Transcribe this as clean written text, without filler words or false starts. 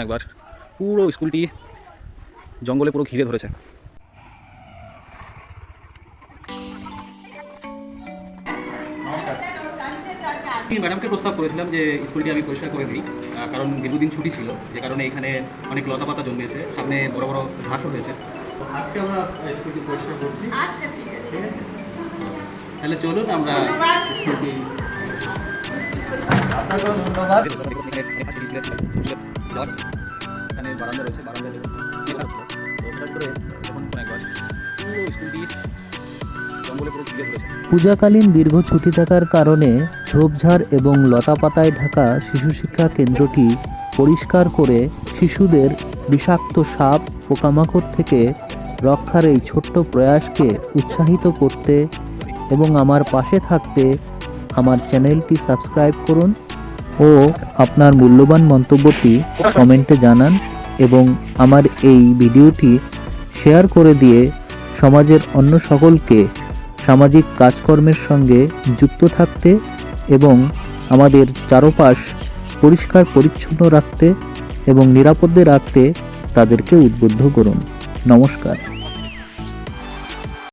একবার পুরো স্কুলটি জঙ্গলে পুরো ঘিরে ধরেছে। ম্যাডামকে প্রস্তাব করেছিলাম যে স্কুলটি আমি পরিষ্কার করে দিই, কারণ দীর্ঘদিন ছুটি ছিল, যে কারণে এখানে অনেক লতাপাতা জন্মেছে, সামনে বড় বড় ঘাসও হয়েছে। আজকে আমরা স্কুলটি পরিষ্কার করছি। আচ্ছা, ঠিক আছে। ঠিক আছে, তাহলে চলুন আমরা স্কুলটি আপনাকেও ধন্যবাদ। এখানে বারান্দা রয়েছে, বারান্দায় হঠাৎ করে যখন একবার পুরো স্কুলটি জঙ্গলে পুরো ঘিরে ধরেছে। পূজাকালীন দীর্ঘ ছুটি থাকার কারণে ঝোপঝাড় এবং লতাপাতায় ঢাকা শিশু শিক্ষা কেন্দ্রটি পরিষ্কার করে শিশুদের বিষাক্ত সাপ পোকামাকড় থেকে রক্ষার এই ছোট্ট প্রয়াসকে উৎসাহিত করতে এবং আমার পাশে থাকতে আমার চ্যানেলটি সাবস্ক্রাইব করুন ও আপনার মূল্যবান মন্তব্যটি কমেন্টে জানান এবং আমার এই ভিডিওটি শেয়ার করে দিয়ে সমাজের অন্য সকলকে সামাজিক কাজকর্মের সঙ্গে যুক্ত থাকতে এবং আমাদের চারপাশ পরিষ্কার পরিচ্ছন্ন রাখতে এবং নিরাপদে রাখতে তাদেরকে উদ্বুদ্ধ করুন। নমস্কার।